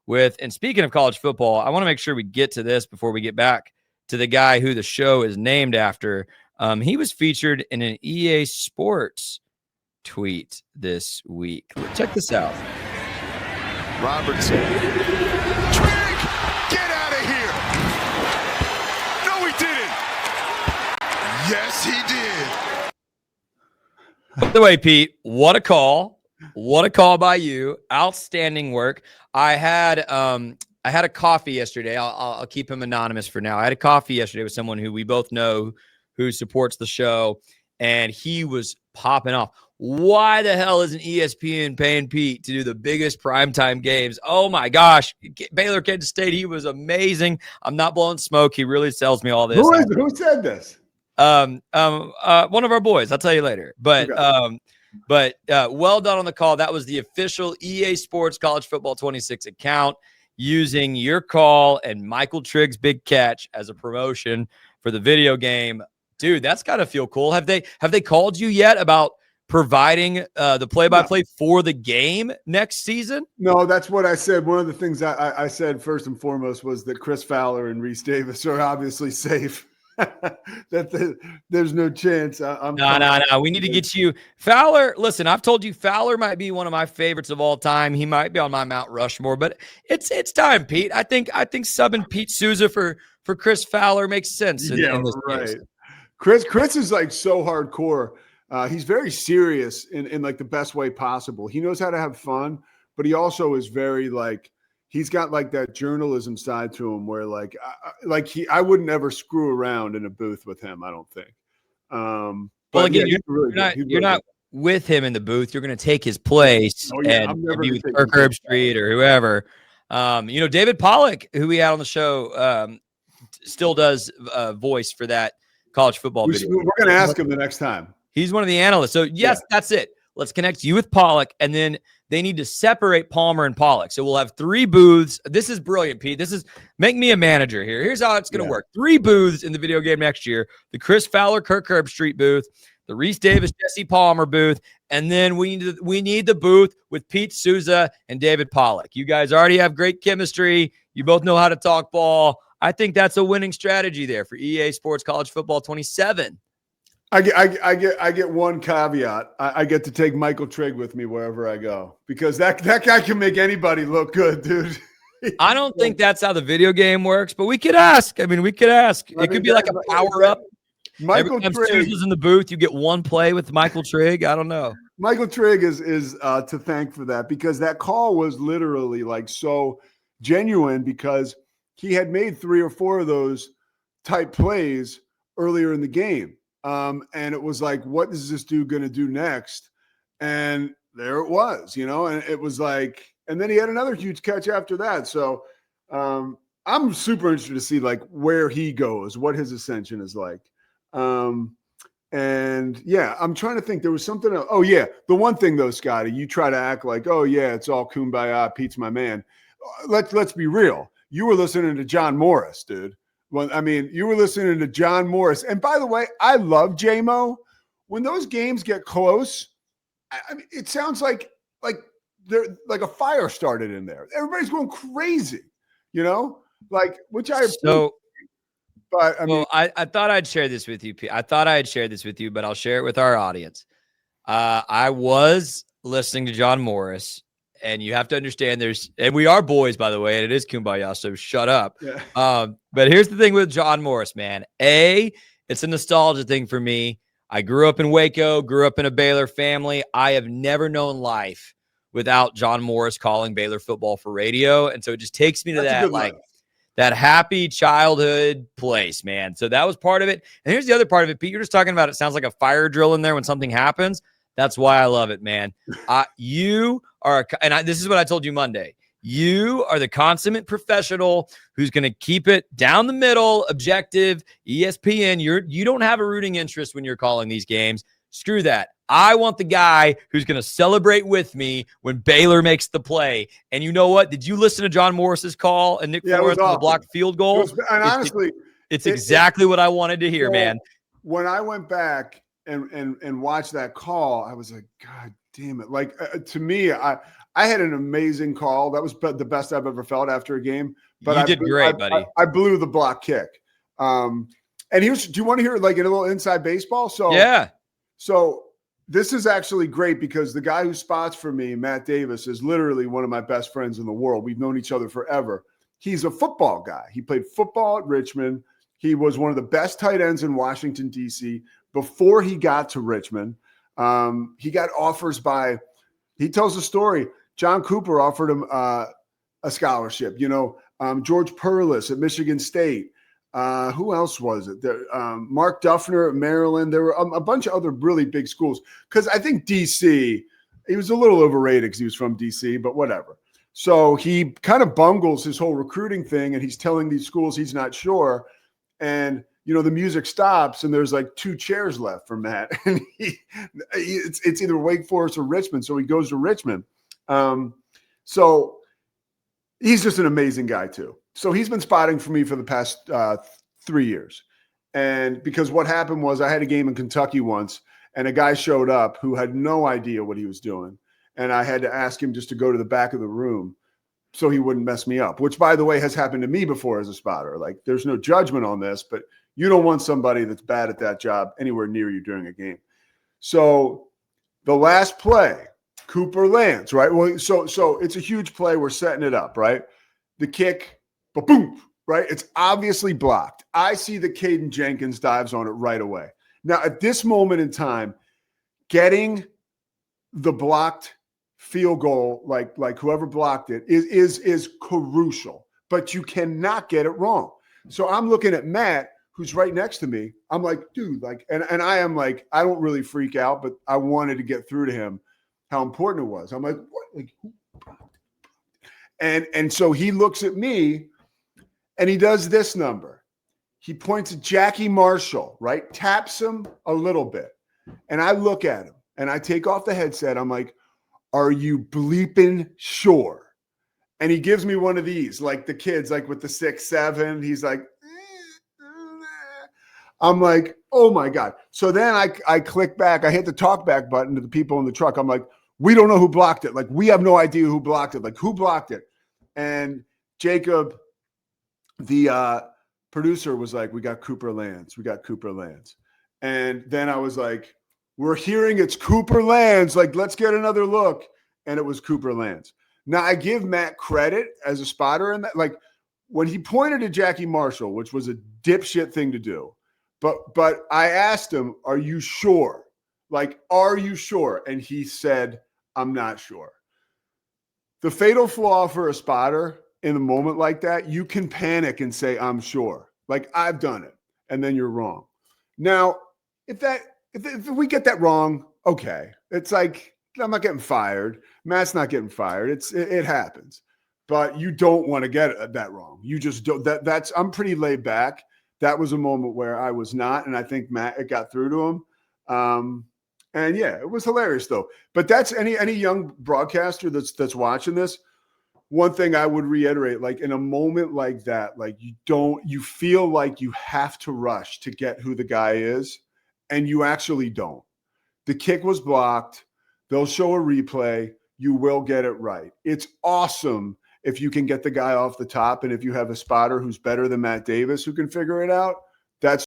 and speaking of college football, I want to make sure we get to this before we get back to the guy who the show is named after. He was featured in an EA Sports tweet this week. Check this out. Robertson. Trick! Get out of here! No, he didn't! Yes, he did! By the way, Pete, what a call. What a call by you. Outstanding work. I had a coffee yesterday. I'll keep him anonymous for now. I had a coffee yesterday with someone who we both know who supports the show, and he was popping off. Why the hell isn't ESPN paying Pete to do the biggest primetime games? Oh, my gosh. Baylor, Kansas State, he was amazing. I'm not blowing smoke. He really sells me all this. Who said this? One of our boys. I'll tell you later. But okay. Well done on the call. That was the official EA Sports College Football 26 account using your call and Michael Trigg's big catch as a promotion for the video game. Dude, that's got to feel cool. Have they called you yet about providing the play-by-play for the game next season? No, that's what I said. One of the things I said first and foremost was that Chris Fowler and Reese Davis are obviously safe. There's no chance. No. We need to get you Fowler. Listen, I've told you Fowler might be one of my favorites of all time. He might be on my Mount Rushmore, but it's time, Pete. I think subbing Pete Souza for Chris Fowler makes sense. In this right. case. Chris is like so hardcore. He's very serious in like the best way possible. He knows how to have fun, but he also is very like, he's got like that journalism side to him where I wouldn't ever screw around in a booth with him. I don't think. Well, again, you're not with him in the booth. You're going to take his place and be with Kirk Herbstreit or whoever. David Pollack, who we had on the show, still does voice for that college football video. We're going to ask him the next time. He's one of the analysts. So, yes, That's it. Let's connect you with Pollack, and then they need to separate Palmer and Pollack. So we'll have 3 booths. This is brilliant, Pete. This is make me a manager here. Here's how it's going to work. 3 booths in the video game next year. The Chris Fowler, Kirk Herbstreit booth, the Reese Davis, Jesse Palmer booth, and then we need the booth with Pete Souza and David Pollack. You guys already have great chemistry. You both know how to talk ball. I think that's a winning strategy there for EA Sports College Football 27. I get one caveat. I get to take Michael Trigg with me wherever I go because that guy can make anybody look good, dude. I don't think that's how the video game works, but we could ask. It could be like a power up. Michael Trigg Trigg is in the booth. You get one play with Michael Trigg. I don't know. Michael Trigg is to thank for that because that call was literally like so genuine because he had made 3 or 4 of those type plays earlier in the game. And it was like, what is this dude going to do next? And there it was, and it was like, and then he had another huge catch after that. So I'm super interested to see like where he goes, what his ascension is like. And yeah, I'm trying to think there was something else. Oh yeah. The one thing though, Scotty, you try to act like, oh yeah, it's all kumbaya. Pete's my man. Let's be real. You were listening to John Morris, dude. Well, I mean, you were listening to John Morris. And by the way, I love J-Mo. When those games get close, I mean, it sounds like they're like a fire started in there. Everybody's going crazy, which I so. But I thought I'd share this with you, Pete. But I'll share it with our audience. I was listening to John Morris. And you have to understand and we are boys, by the way, and it is kumbaya, so shut up. Yeah. But here's the thing with John Morris, man. It's a nostalgia thing for me. I grew up in Waco, grew up in a Baylor family. I have never known life without John Morris calling Baylor football for radio. And so it just takes me to that happy childhood place, man. So that was part of it. And here's the other part of it, Pete. You're just talking about it sounds like a fire drill in there when something happens. That's why I love it, man. You are, this is what I told you Monday. You are the consummate professional who's going to keep it down the middle, objective, ESPN. You don't have a rooting interest when you're calling these games. Screw that. I want the guy who's going to celebrate with me when Baylor makes the play. And you know what? Did you listen to John Morris's call and Nick Flores on the blocked field goal? Honestly, it's exactly what I wanted to hear, man. When I went back and watch that call, I was like, God damn it. Like to me, I I had an amazing call. That was the best I've ever felt after a game. But You did great, buddy. I blew the block kick. And here's, do you want to hear like a little inside baseball? So Yeah. So this is actually great because the guy who spots for me, Matt Davis, is literally one of my best friends in the world. We've known each other forever. He's a football guy. He played football at Richmond. He was one of the best tight ends in Washington, D.C. before he got to Richmond. He got offers he tells a story. John Cooper offered him a scholarship. George Perlis at Michigan State. Who else was it? Mark Duffner at Maryland. There were a bunch of other really big schools. Because I think D.C., he was a little overrated because he was from D.C., but whatever. So he kind of bungles his whole recruiting thing, and he's telling these schools he's not sure. And, the music stops, and there's like 2 chairs left for Matt. And it's either Wake Forest or Richmond, so he goes to Richmond. So he's just an amazing guy, too. So he's been spotting for me for the past 3 years. And because what happened was I had a game in Kentucky once, and a guy showed up who had no idea what he was doing. And I had to ask him just to go to the back of the room so he wouldn't mess me up, which, by the way, has happened to me before as a spotter. Like, there's no judgment on this, but you don't want somebody that's bad at that job anywhere near you during a game. So the last play, Cooper lands, right? Well, so it's a huge play. We're setting it up, right? The kick, boom, right? It's obviously blocked. I see that Caden Jenkins dives on it right away. Now, at this moment in time, getting the blocked field goal, like whoever blocked it, is crucial, but you cannot get it wrong. So I'm looking at Matt, who's right next to me. I'm like, dude, and I am like, I don't really freak out, but I wanted to get through to him how important it was. I'm like, what? Like, who blocked it? And so he looks at me and he does this number. He points at Jackie Marshall, right? Taps him a little bit. And I look at him and I take off the headset. I'm like, are you bleeping sure? And he gives me one of these, like the kids, like with the 6-7. He's like, I'm like, oh my God. So then I click back. I hit the talk back button to the people in the truck. I'm like, we don't know who blocked it. Like, we have no idea who blocked it. Like, who blocked it? And Jacob, the producer, was like, we got Cooper Lands. We got Cooper Lands. And then I was like, we're hearing it's Cooper Lands. Like, let's get another look. And it was Cooper Lands. Now, I give Matt credit as a spotter in that. Like, when he pointed at Jackie Marshall, which was a dipshit thing to do, but I asked him, are you sure? Like, are you sure? And he said, I'm not sure. The fatal flaw for a spotter in a moment like that, you can panic and say, I'm sure. Like, I've done it. And then you're wrong. Now, if we get that wrong, okay. It's like, I'm not getting fired. Matt's not getting fired. It happens. But you don't want to get that wrong. You just don't. I'm pretty laid back. That was a moment where I was not, and I think it got through to him. And yeah, it was hilarious though. But that's any young broadcaster that's watching this. One thing I would reiterate, like in a moment like that, like you feel like you have to rush to get who the guy is, and you actually don't. The kick was blocked. They'll show a replay. You will get it right. It's awesome if you can get the guy off the top, and if you have a spotter who's better than Matt Davis who can figure it out. That's